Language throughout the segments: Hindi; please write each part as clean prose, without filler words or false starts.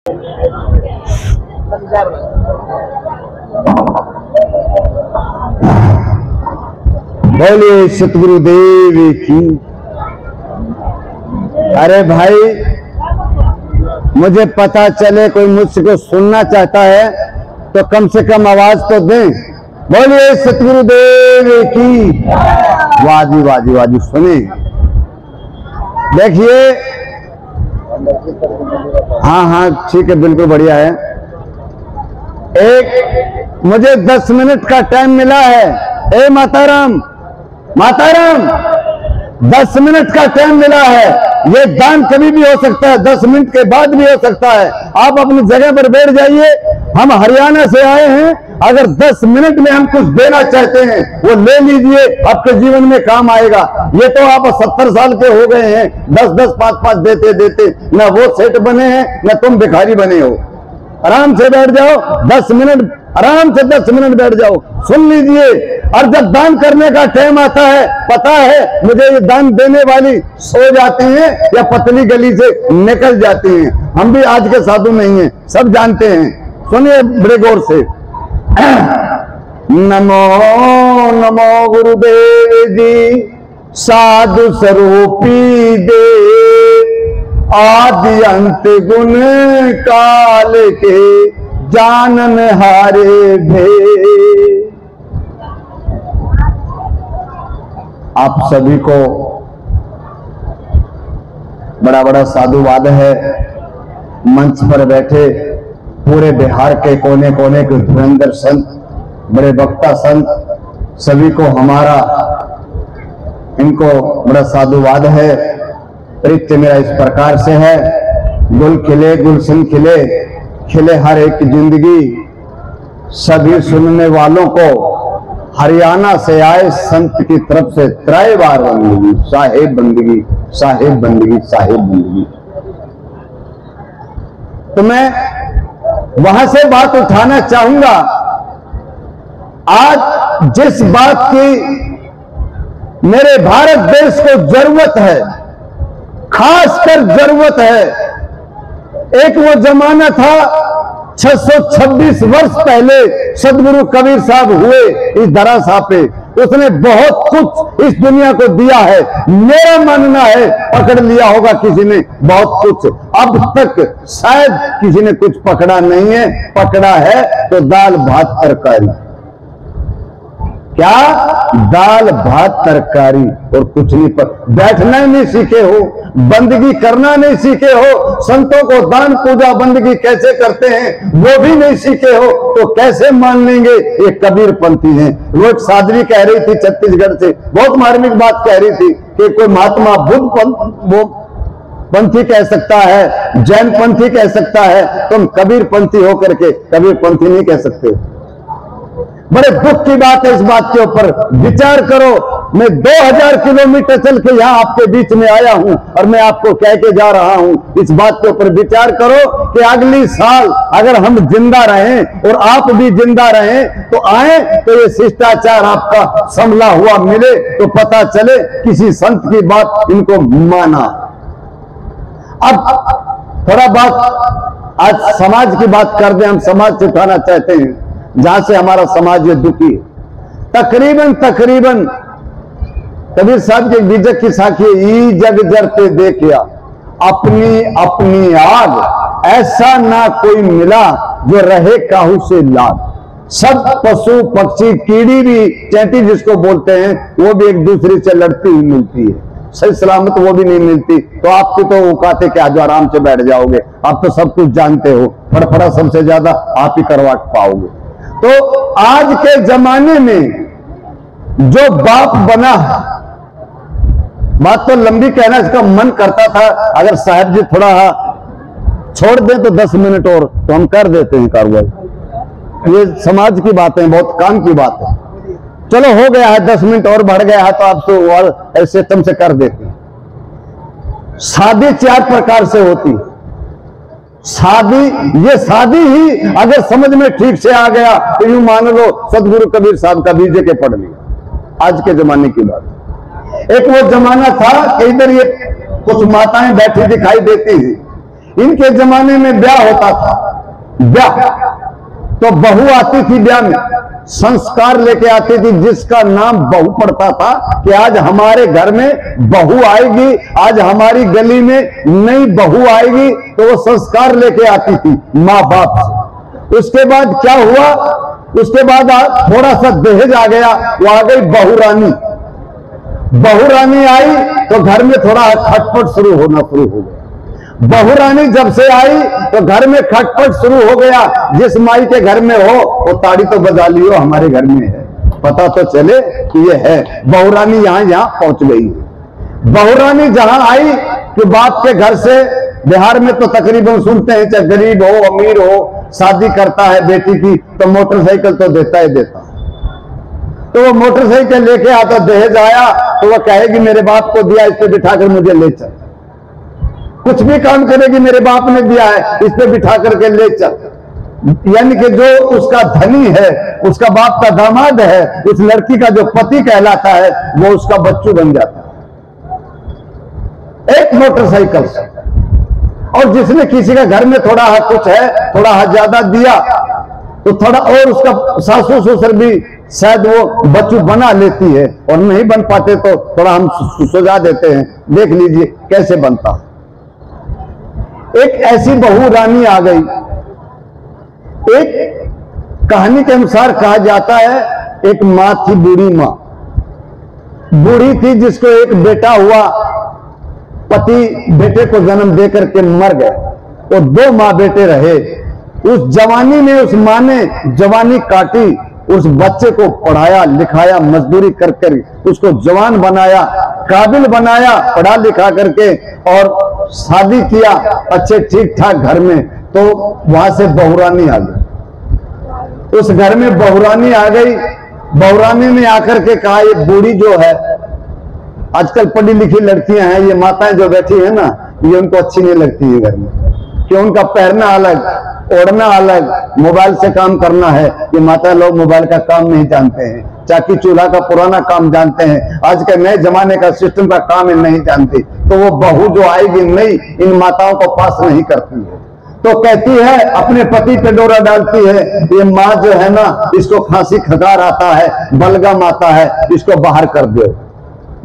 बोलिए सतगुरुदेव की। अरे भाई, मुझे पता चले कोई मुझको सुनना चाहता है तो कम से कम आवाज तो दें। बोलिए सतगुरुदेव की। वाजी वाजी वाजी सुने। देखिए, हाँ हाँ ठीक है, बिल्कुल बढ़िया है। एक मुझे 10 मिनट का टाइम मिला है। ए माताराम, माताराम, 10 मिनट का टाइम मिला है। ये दान कभी भी हो सकता है, 10 मिनट के बाद भी हो सकता है। आप अपनी जगह पर बैठ जाइए। हम हरियाणा से आए हैं। अगर 10 मिनट में हम कुछ देना चाहते हैं वो ले लीजिए, आपके जीवन में काम आएगा। ये तो आप 70 साल के हो गए हैं, 10-10, 5-5 देते देते ना वो सेठ बने हैं ना तुम भिखारी बने हो। आराम से बैठ जाओ, 10 मिनट आराम से 10 मिनट बैठ जाओ, सुन लीजिए। और जब दान करने का टाइम आता है, पता है मुझे ये दान देने वाली सो जाती हैं या पतली गली से निकल जाती हैं। हम भी आज के साधु नहीं हैं, सब जानते हैं। सुनिए बड़े गौर से। नमो नमो गुरुदेव जी, साधु स्वरूपी दे, आदि अंत गुण काल के जानन हारे भे। आप सभी को बड़ा बड़ा साधुवाद है। मंच पर बैठे पूरे बिहार के कोने कोने के धुरंधर संत, बड़े वक्ता संत, सभी को हमारा इनको बड़ा साधुवाद है। प्रीत्य मेरा इस प्रकार से है। गुल खिले गुलशन खिले, खिले हर एक जिंदगी। सभी सुनने वालों को हरियाणा से आए संत की तरफ से 3 बार बंदगी, साहेब बंदगी, साहेब बंदगी, साहेब बंदगी। तो मैं वहां से बात उठाना चाहूंगा। आज जिस बात की मेरे भारत देश को जरूरत है, खासकर जरूरत है, एक वो जमाना था 626 वर्ष पहले सदगुरु कबीर साहब हुए इस धराशाह पे। उसने बहुत कुछ इस दुनिया को दिया है। मेरा मानना है पकड़ लिया होगा किसी ने बहुत कुछ, अब तक शायद किसी ने कुछ पकड़ा नहीं है। पकड़ा है तो दाल भात तरकारी। क्या? दाल भात तरकारी और कुछ नहीं। पर बैठना नहीं सीखे हो, बंदगी करना नहीं सीखे हो, संतों को दान पूजा बंदगी कैसे करते हैं वो भी नहीं सीखे हो, तो कैसे मान लेंगे ये कबीर पंथी हैं। वो एक साध्वी कह रही थी छत्तीसगढ़ से, बहुत मार्मिक बात कह रही थी कि कोई महात्मा बुद्ध वो पंथी कह सकता है, जैन पंथी कह सकता है, तुम कबीर पंथी होकर के कबीर पंथी नहीं कह सकते। बड़े दुख की बात है। इस बात के ऊपर विचार करो। मैं 2000 किलोमीटर चल के यहाँ आपके बीच में आया हूं और मैं आपको कह के जा रहा हूं। इस बात के ऊपर विचार करो कि अगली साल अगर हम जिंदा रहें और आप भी जिंदा रहें तो आए तो ये शिष्टाचार आपका संभला हुआ मिले, तो पता चले किसी संत की बात इनको माना। अब थोड़ा बात आज समाज की बात कर दें। हम समाज से उठाना चाहते हैं जहां से हमारा समाज ये दुखी है। तकरीबन कबीर साहब के बीजक की साखी, ई जग जरते देखिया अपनी अपनी आग, ऐसा ना कोई मिला जो रहे काहू से लाग। सब पशु पक्षी कीड़ी भी, चैंटी जिसको बोलते हैं, वो भी एक दूसरे से लड़ती हुई मिलती है। सही सलामत वो भी नहीं मिलती। तो आपकी तो औकात है कि आज आराम से बैठ जाओगे, आप तो सब कुछ जानते हो। फड़फड़ा सबसे ज्यादा आप ही करवा पाओगे। तो आज के जमाने में जो बाप बना, बात तो लंबी कहना इसका मन करता था, अगर साहब जी थोड़ा छोड़ दें तो 10 मिनट और तो हम कर देते हैं कार्रवाई। ये समाज की बातें, बहुत काम की बात है। चलो हो गया है, 10 मिनट और बढ़ गया है तो आपसे और ऐसे तुमसे कर देते हैं। शादी 4 प्रकार से होती। शादी, ये शादी ही अगर समझ में ठीक से आ गया तो यूं मान लो सदगुरु कबीर साहब का बीजे के पढ़ लिया। आज के जमाने की बात। एक वो जमाना था कि इधर ये कुछ माताएं बैठी दिखाई देती थी, इनके जमाने में ब्याह होता था, ब्याह तो बहू आती थी, ब्याह में संस्कार लेके आती थी, जिसका नाम बहू पड़ता था कि आज हमारे घर में बहू आएगी, आज हमारी गली में नई बहू आएगी, तो वो संस्कार लेके आती थी माँ बाप से। उसके बाद क्या हुआ, उसके बाद थोड़ा सा दहेज आ गया, वो आ गई बहू रानी। बहू रानी आई तो घर में थोड़ा खटपट शुरू हो गया। बहू रानी जब से आई तो घर में खटपट शुरू हो गया। जिस माई के घर में हो वो ताड़ी तो बजा लियो, हमारे घर में है, पता तो चले कि ये है। बहू रानी यहां पहुंच गई। बहू रानी जहां आई कि बाप के घर से, बिहार में तो तकरीबन सुनते हैं चाहे गरीब हो अमीर हो, शादी करता है बेटी की तो मोटरसाइकिल तो देता ही देता। तो वो मोटरसाइकिल लेके आता, दहेज आया तो वो कहेगी मेरे बाप को दिया, इस पे बिठाकर मुझे ले चल। कुछ भी काम करेगी, मेरे बाप ने दिया है, इस पे बिठा करके ले चल। यानी कि जो उसका धनी है, उसका बाप का दामाद है, उस लड़की का जो पति कहलाता है, वो उसका बच्चू बन जाता है एक मोटरसाइकिल से। और जिसने किसी का घर में थोड़ा कुछ है, थोड़ा ज्यादा दिया, तो थोड़ा और उसका सासू ससुर भी शायद वो बच्चू बना लेती है, और नहीं बन पाते तो थोड़ा हम सुझा देते हैं, देख लीजिए कैसे बनता। एक ऐसी बहू रानी आ गई। एक कहानी के अनुसार कहा जाता है, एक मां थी, बूढ़ी मां, बूढ़ी थी, जिसको एक बेटा हुआ, पति बेटे को जन्म दे करके मर गए, और 2 मां बेटे रहे। उस जवानी में उस मां ने जवानी काटी, उस बच्चे को पढ़ाया लिखाया, मजदूरी कर कर उसको जवान बनाया, काबिल बनाया, पढ़ा लिखा करके, और शादी किया अच्छे ठीक ठाक घर में। तो वहां से बहुरानी आ गई। उस घर में बहुरानी आ गई। बहुरानी ने आकर के कहा, ये बूढ़ी जो है, आजकल पढ़ी लिखी लड़कियां हैं, ये माताएं जो बैठी है ना, ये उनको अच्छी नहीं लगती है घर में, कि उनका पहनना अलग, ओढ़ना अलग, मोबाइल से काम करना है। ये माता लोग मोबाइल का काम नहीं जानते हैं, चाकी चूल्हा का पुराना काम जानते हैं, आज के नए जमाने का सिस्टम का काम नहीं जानती। तो वो बहू जो आएगी नई, इन माताओं को पास नहीं करती है, तो कहती है, अपने पति पे डोरा डालती है, ये माँ जो है ना, इसको खांसी खगार आता है, बलगम आता है, इसको बाहर कर दो,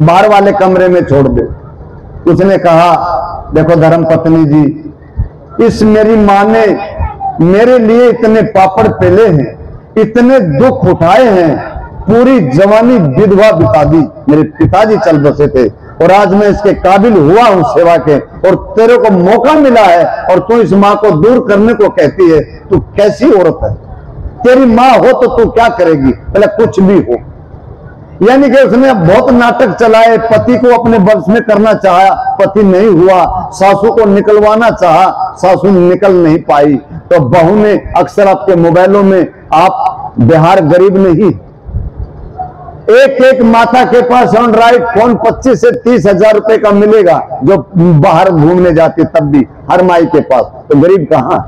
बाहर वाले कमरे में छोड़ दो। उसने कहा, देखो धर्म पत्नी जी, इस मेरी माँ ने मेरे लिए इतने पापड़ पेले हैं, इतने दुख उठाए हैं, पूरी जवानी विधवा बिता दी, मेरे पिताजी चल बसे थे, और आज मैं इसके काबिल हुआ हूं सेवा के, और तेरे को मौका मिला है, और तू इस माँ को दूर करने को कहती है, तू कैसी औरत है? तेरी माँ हो तो तू क्या करेगी? पहले कुछ भी हो। यानी कि उसने बहुत नाटक चलाए, पति को अपने वश में करना चाहा, पति नहीं हुआ, सासू को निकलवाना चाहा, सासू निकल नहीं पाई। तो बहू ने अक्सर आपके मोबाइलों में, आप बिहार गरीब नहीं, एक एक माता के पास एंड्रॉइड फोन 25 से 30 हजार रुपए का मिलेगा, जो बाहर घूमने जाती, तब भी हर माई के पास। तो गरीब कहां?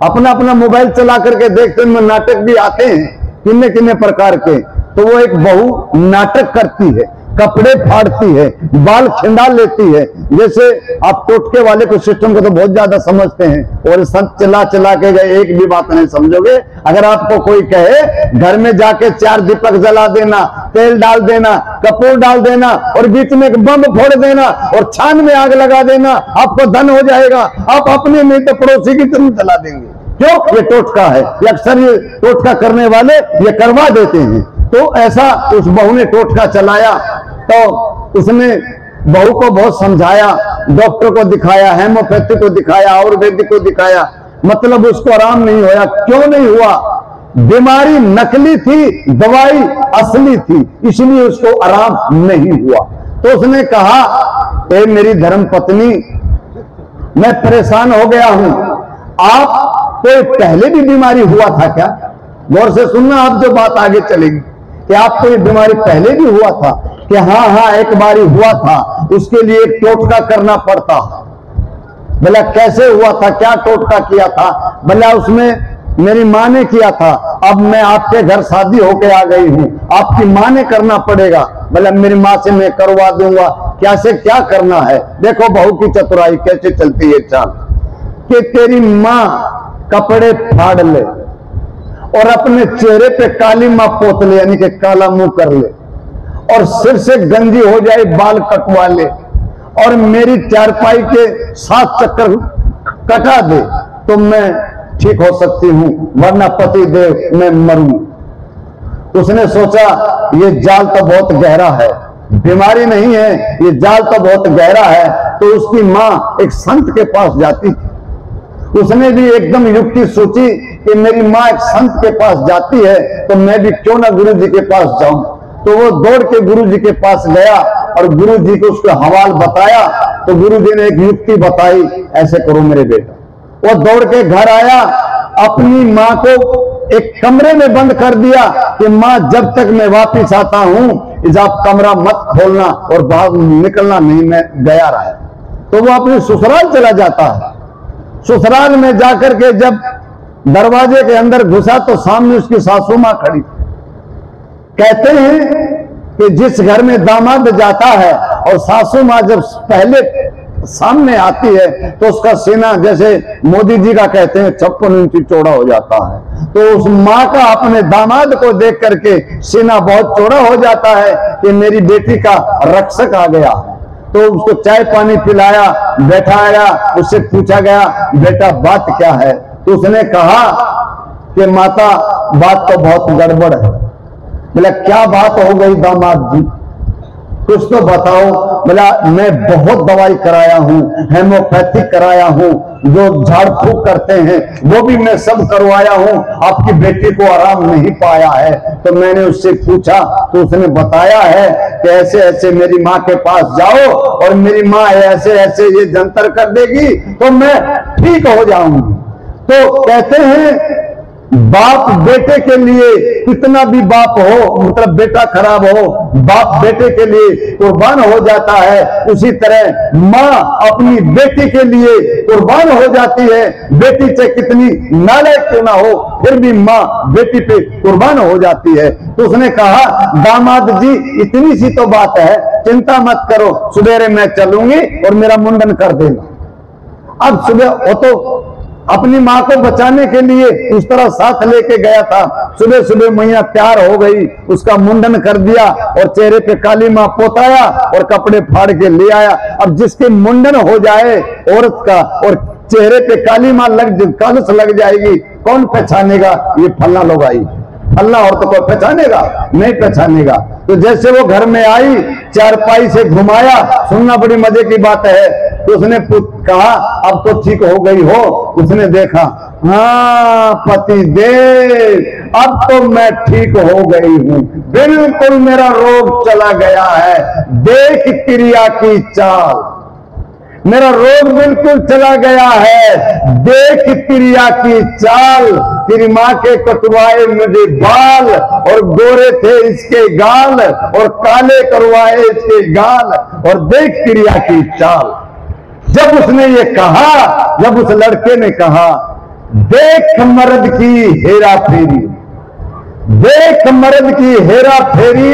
अपना अपना मोबाइल चला करके देखते हैं, नाटक भी आते हैं किन्ने किन्ने प्रकार के। तो वो एक बहू नाटक करती है, कपड़े फाड़ती है, बाल खिंडा लेती है। जैसे आप टोटके वाले को सिस्टम को तो बहुत ज्यादा समझते हैं, और सब चला चला के गए, एक भी बात नहीं समझोगे। अगर आपको कोई कहे घर में जाके 4 दीपक जला देना, तेल डाल देना, कपूर डाल देना, और बीच में एक बम फोड़ देना, और छान में आग लगा देना, आपको धन हो जाएगा, आप अपने नहीं तो पड़ोसी की तरह जला देंगे। क्यों? ये टोटका है, अक्सर ये टोटका करने वाले ये करवा देते हैं। तो ऐसा उस बहू ने टोटका चलाया। तो उसने बहू को बहुत समझाया, डॉक्टर को दिखाया, हेमोपैथी को दिखाया, आयुर्वेदिक को दिखाया, मतलब उसको आराम नहीं हुआ। क्यों नहीं हुआ? बीमारी नकली थी, दवाई असली थी, इसलिए उसको आराम नहीं हुआ। तो उसने कहा, ए मेरी धर्म पत्नी, मैं परेशान हो गया हूं, आप कोई पहले भी बीमारी हुआ था क्या? गौर से सुनना, आप जो बात आगे चलेगी, कि आपको ये बीमारी पहले भी हुआ था? कि हाँ एक बारी हुआ था, उसके लिए एक टोटका करना पड़ता। बोला कैसे हुआ था, क्या टोटका किया था? बोला उसमें मेरी माँ ने किया था, अब मैं आपके घर शादी होके आ गई हूं, आपकी माँ ने करना पड़ेगा। बोला मेरी माँ से मैं करवा दूंगा, क्या से क्या करना है। देखो बहू की चतुराई कैसे चलती है चाल, कि तेरी मां कपड़े फाड़ ले और अपने चेहरे पे काली मां पोत ले, यानी कि काला मुंह कर ले, और सिर से गंजी हो जाए, बाल कटवा ले, और मेरी चारपाई के 7 चक्कर कटा दे, तो मैं ठीक हो सकती हूं, वरना पति देव मैं मरूं। उसने सोचा ये जाल तो बहुत गहरा है, बीमारी नहीं है, ये जाल तो बहुत गहरा है। तो उसकी मां एक संत के पास जाती थी। उसने भी एकदम युक्ति सोची कि मेरी मां एक संत के पास जाती है, तो मैं भी क्यों ना गुरु जी के पास जाऊं। तो वो दौड़ के गुरु जी के पास गया और गुरु जी को उसका हवाल बताया। तो गुरु जी ने एक युक्ति बताई, ऐसे करो मेरे बेटा। वो दौड़ के घर आया, अपनी मां को एक कमरे में बंद कर दिया कि मां जब तक मैं वापिस आता हूं इस आप कमरा मत खोलना और बाहर निकलना नहीं, मैं गया रहा। तो वो अपने ससुराल चला जाता है। ससुराल में जाकर के जब दरवाजे के अंदर घुसा तो सामने उसकी सासू मां खड़ी। कहते हैं कि जिस घर में दामाद जाता है और सासू मां जब पहले सामने आती है तो उसका सीना, जैसे मोदी जी का कहते हैं 56 इंच चौड़ा हो जाता है। तो उस मां का अपने दामाद को देख करके सीना बहुत चौड़ा हो जाता है कि मेरी बेटी का रक्षक आ गया। तो उसको चाय पानी पिलाया, बैठाया, उससे पूछा गया बेटा बात क्या है। तो उसने कहा कि माता बात तो बहुत गड़बड़ है। बोला क्या बात हो गई दामाद जी, कुछ तो बताओ। बोला मैं बहुत दवाई कराया हूं, हेमोपैथिक कराया हूं, जो झाड़ फूक करते हैं वो भी मैं सब करवाया हूं, आपकी बेटी को आराम नहीं पाया है। तो मैंने उससे पूछा तो उसने बताया है कि ऐसे ऐसे मेरी माँ के पास जाओ और मेरी माँ ऐसे ऐसे ये जंतर कर देगी तो मैं ठीक हो जाऊंगी। तो कहते हैं बाप बेटे के लिए कितना भी बाप हो, मतलब बेटा खराब हो, बाप बेटे के लिए कुर्बान हो जाता है। उसी तरह माँ अपनी बेटी के लिए कुर्बान हो जाती है। बेटी से कितनी नालायक क्यों ना हो, फिर भी माँ बेटी पे कुर्बान हो जाती है। तो उसने कहा दामाद जी इतनी सी तो बात है, चिंता मत करो, सुबेरे मैं चलूंगी और मेरा मुंडन कर देना। अब सुबह वो तो अपनी मां को बचाने के लिए उस तरह साथ लेके गया था। सुबह सुबह मैया तैयार हो गई, उसका मुंडन कर दिया और चेहरे पे काली मां पोताया और कपड़े फाड़ के ले आया। अब जिसके मुंडन हो जाए औरत का और चेहरे पे काली मां कालस लग जाएगी, कौन पहचानेगा ये फलना लोग आई, फलना औरत को पहचानेगा? नहीं पहचानेगा। तो जैसे वो घर में आई, चारपाई से घुमाया, सुनना बड़ी मजे की बात है। तो उसने कहा अब तो ठीक हो गई हो। उसने देखा हाँ पति देव अब तो मैं ठीक हो गई हूं, बिल्कुल मेरा रोग चला गया है। देख क्रिया की चाल, मेरा रोग बिल्कुल चला गया है। देख क्रिया की चाल, तेरी मां के कटवाए मुझे बाल और गोरे थे इसके गाल और काले करवाए इसके गाल, और देख क्रिया की चाल। जब उसने ये कहा, जब उस लड़के ने कहा देख मर्द की हेरा फेरी, देख मर्द की हेरा फेरी,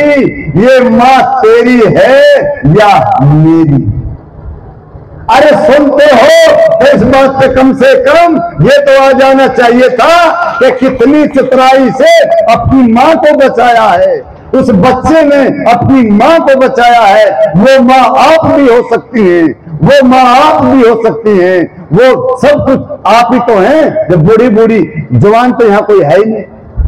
ये मां तेरी है या मेरी। अरे सुनते हो इस बात पे कम से कम ये तो आ जाना चाहिए था कि कितनी चतुराई से अपनी मां को बचाया है। उस बच्चे ने अपनी मां को बचाया है। वो मां आप भी हो सकती है, वो मां आप भी हो सकती है, वो सब कुछ आप ही तो हैं। जब बूढ़ी बूढ़ी जवान तो यहाँ कोई है ही नहीं।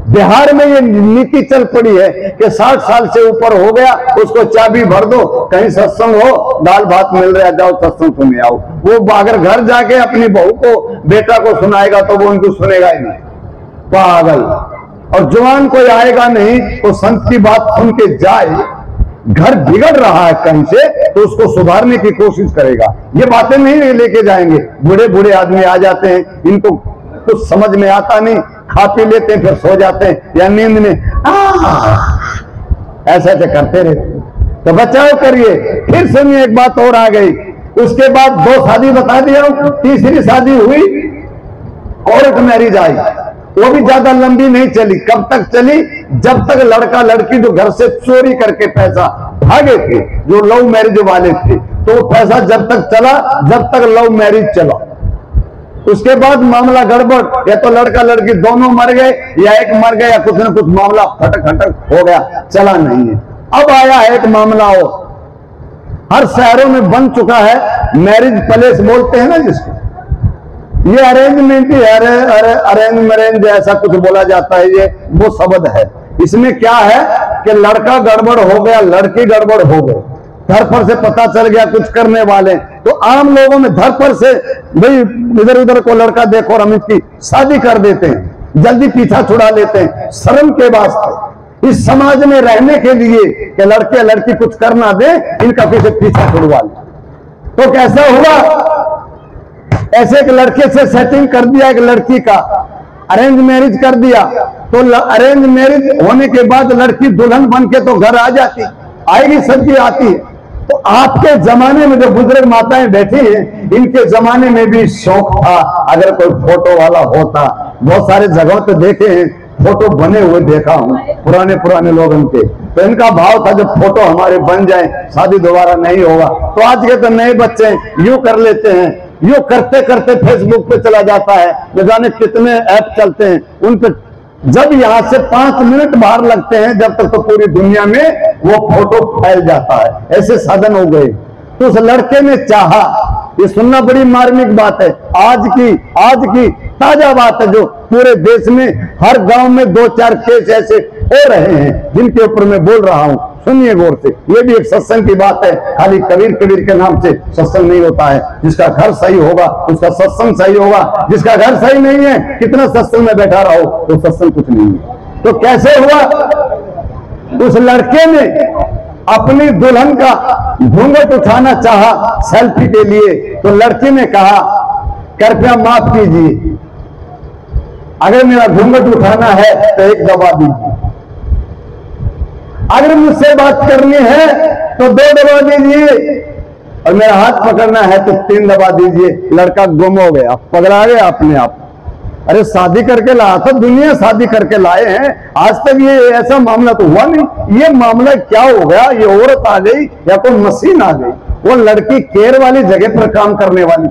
बिहार में ये नीति चल पड़ी है कि 60 साल से ऊपर हो गया उसको चाबी भर दो, कहीं सत्संग हो, दाल भात मिल रहा है, जाओ सत्संग सुने आओ। वो अगर घर जाके अपनी बहू को बेटा को सुनाएगा तो वो उनको सुनेगा ही नहीं, पागल। और जवान कोई आएगा नहीं तो संत की बात सुन के जाए, घर बिगड़ रहा है कहीं से तो उसको सुधारने की कोशिश करेगा। ये बातें नहीं लेके जाएंगे। बूढ़े बूढ़े आदमी आ जाते हैं, इनको कुछ समझ में आता नहीं, खा पी लेते हैं फिर सो जाते हैं या नींद में ऐसा ऐसे करते रहते। तो बचाव करिए। फिर सुनिए एक बात और आ गई। उसके बाद 2 शादी बता दिया, तीसरी शादी हुई, कोर्ट मैरिज आई। वो भी ज्यादा लंबी नहीं चली। कब तक चली? जब तक लड़का लड़की जो घर से चोरी करके पैसा भागे थे, जो लव मैरिज वाले थे, तो पैसा जब तक चला जब तक लव मैरिज चला। उसके बाद मामला गड़बड़, या तो लड़का लड़की दोनों मर गए या एक मर गया, कुछ न कुछ मामला खटक खटक हो गया, चला नहीं है। अब आया एक मामला और, हर शहरों में बन चुका है मैरिज पैलेस बोलते हैं ना जिसको, ये अरेंजमेंट ही अरेंज मैरेंज ऐसा कुछ बोला जाता है, ये वो शब्द है। इसमें क्या है कि लड़का गड़बड़ हो गया, लड़की गड़बड़ हो गई, घर पर से पता चल गया कुछ करने वाले, तो आम लोगों में घर पर से भाई इधर उधर को लड़का देखो और हम इसकी शादी कर देते हैं, जल्दी पीछा छुड़ा लेते हैं शर्म के वास्ते, इस समाज में रहने के लिए कि लड़के लड़की कुछ करना दे, इनका पीछा छुड़वा ले। तो कैसा हुआ, ऐसे एक लड़के से सेटिंग कर दिया, एक लड़की का अरेंज मैरिज कर दिया, तो अरेंज मैरिज होने के बाद लड़की दुल्हन बन के तो घर आ जाती, आएगी, सबकी आती है। तो आपके जमाने में जो बुजुर्ग माताएं बैठी हैं, इनके जमाने में भी शौक था अगर कोई फोटो वाला होता। बहुत सारे जगहों पे देखे हैं, फोटो बने हुए देखा हूं पुराने लोगों के, तो इनका भाव था जब फोटो हमारे बन जाए शादी दोबारा नहीं होगा। तो आज के तो नए बच्चे यूं कर लेते हैं, यूं करते करते फेसबुक पे चला जाता है, न जाने कितने ऐप चलते हैं उन पे, जब यहां से 5 मिनट बाहर लगते हैं जब तक तो पूरी दुनिया में वो फोटो फैल जाता है, ऐसे साधन हो गए। तो उस लड़के ने चाहा, ये सुनना बड़ी मार्मिक बात है, आज की ताजा बात है, जो पूरे देश में हर गांव में 2-4 केस ऐसे हो रहे हैं जिनके ऊपर मैं बोल रहा हूं, सुनिए गौर से। ये भी एक सत्संग की बात है, खाली कबीर के नाम से सत्संग नहीं होता है। जिसका घर सही होगा उसका सत्संग सही होगा, जिसका घर सही नहीं है कितना सत्संग में बैठा रहो तो सत्संग कुछ नहीं है। तो कैसे हुआ, उस लड़के ने अपनी दुल्हन का घूंघट उठाना चाहा सेल्फी के लिए, तो लड़की ने कहा कृपया माफ कीजिए, अगर मेरा घूंघट उठाना है तो एक दबा दीजिए, अगर मुझसे बात करनी है तो 2 दबा दीजिए, और मेरा हाथ पकड़ना है तो 3 दबा दीजिए। लड़का गुम हो गया, पकड़ा गया अपने आप। अरे शादी करके लाया था, दुनिया शादी करके लाए हैं, आज तक ये ऐसा मामला तो हुआ नहीं। ये मामला क्या हो गया, ये औरत आ गई या कोई मशीन आ गई? वो लड़की केयर वाली जगह पर काम करने वाली,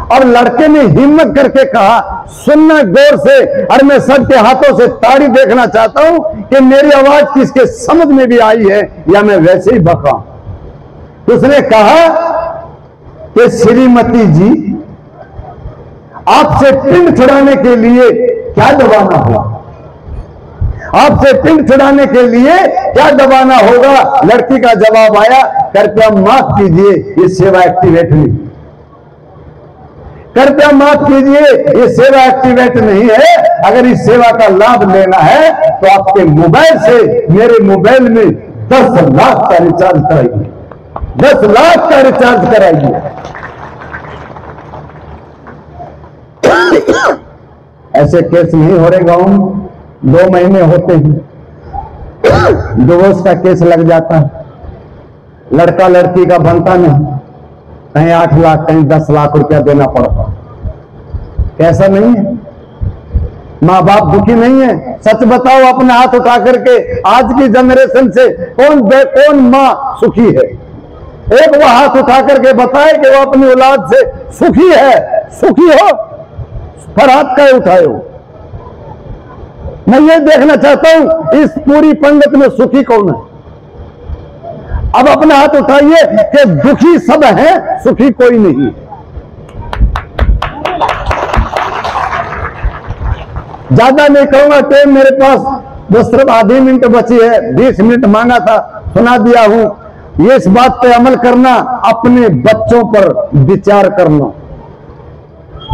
और लड़के ने हिम्मत करके कहा, सुनना गौर से, और मैं सबके हाथों से ताड़ी देखना चाहता हूं कि मेरी आवाज किसके समझ में भी आई है या मैं वैसे ही बका। उसने कहा कि श्रीमती जी, आपसे पिंड छुड़ाने के लिए क्या दबाना होगा, आपसे पिंड छुड़ाने के लिए क्या दबाना होगा? लड़की का जवाब आया, कृपया माफ कीजिए, ये सेवा एक्टिवेट नहीं, कृपया माफ कीजिए, ये सेवा एक्टिवेट नहीं है। अगर इस सेवा का लाभ लेना है तो आपके मोबाइल से मेरे मोबाइल में 10 लाख का रिचार्ज कराइए, 10 लाख का रिचार्ज कराइए। ऐसे केस नहीं हो रहे गांव में, 2 महीने होते हैं डिवोर्स का केस लग जाता है, लड़का लड़की का बनता नहीं, कहीं 8 लाख कहीं 10 लाख रुपया देना पड़ता। कैसा नहीं है? माँ बाप दुखी नहीं है? सच बताओ अपने हाथ उठा करके, आज की जनरेशन से कौन माँ सुखी है? एक वो हाथ उठा करके बताए कि वो अपनी औलाद से सुखी है। सुखी हो पर हाथ का उठाए हो। मैं ये देखना चाहता हूं इस पूरी पंगत में सुखी कौन है। अब अपना हाथ उठाइए कि दुखी सब हैं, सुखी कोई नहीं। ज्यादा नहीं कहूंगा, टाइम मेरे पास बस सिर्फ आधी मिनट बची है, 20 मिनट मांगा था, सुना दिया हूं। ये इस बात पे अमल करना, अपने बच्चों पर विचार करना।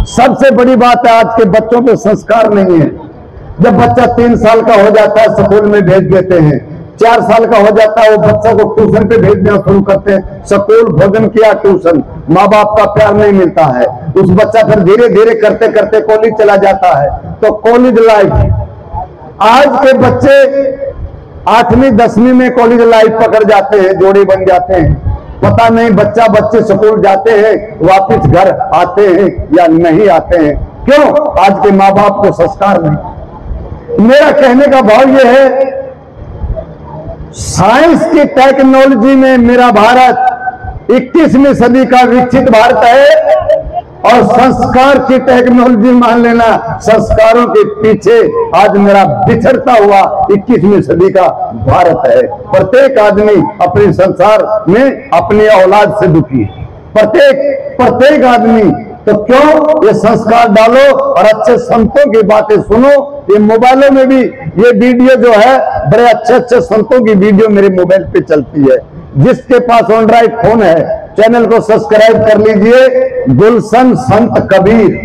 सबसे बड़ी बात है, आज के बच्चों पे संस्कार नहीं है। जब बच्चा 3 साल का हो जाता है स्कूल में भेज देते हैं, 4 साल का हो जाता है वो बच्चा को ट्यूशन पे भेजना शुरू करते हैं। स्कूल, भोजन किया, ट्यूशन, माँ बाप का प्यार नहीं मिलता है। उस बच्चा फिर धीरे धीरे करते करते कॉलेज चला जाता है, तो कॉलेज लाइफ, आज के बच्चे 8वीं 10वीं में कॉलेज लाइफ पकड़ जाते हैं, जोड़े बन जाते हैं। पता नहीं बच्चे स्कूल जाते हैं, वापस घर आते हैं या नहीं आते हैं। क्यों? आज के माँ बाप को संस्कार नहीं। मेरा कहने का भाव यह है, साइंस की टेक्नोलॉजी में मेरा भारत 21वीं सदी का विकसित भारत है, और संस्कार की टेक्नोलॉजी मान लेना, संस्कारों के पीछे आज मेरा बिछड़ता हुआ 21वीं सदी का भारत है। प्रत्येक आदमी अपने संसार में अपनी औलाद से दुखी है, प्रत्येक आदमी। तो क्यों ये संस्कार डालो और अच्छे संतों की बातें सुनो। ये मोबाइलों में भी ये वीडियो जो है, बड़े अच्छे अच्छे संतों की वीडियो मेरे मोबाइल पे चलती है। जिसके पास एंड्रॉइड फोन है, चैनल को सब्सक्राइब कर लीजिए। गुलशन संत कबीर,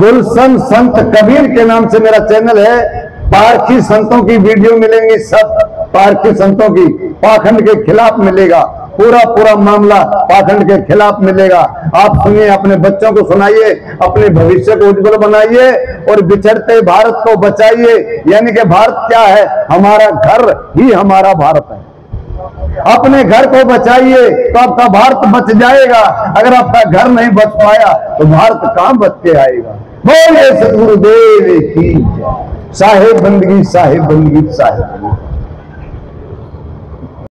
गुलशन संत कबीर के नाम से मेरा चैनल है। पारखी संतों की वीडियो मिलेंगी, सब पारखी संतों की, पाखंड के खिलाफ मिलेगा, पूरा मामला पाखंड के खिलाफ मिलेगा। आप सुनिए, अपने बच्चों को सुनाइए, अपने भविष्य को उज्जवल बनाइए और बिछड़ते भारत को बचाइए। यानी कि भारत क्या है? हमारा घर ही हमारा भारत है। अपने घर को बचाइए तो आपका भारत बच जाएगा। अगर आपका घर नहीं बच पाया तो भारत कहां बच के आएगा? बोले सदगुरुदेव की साहेब बंदगी, साहेब बंदगी, साहेब बंदगी।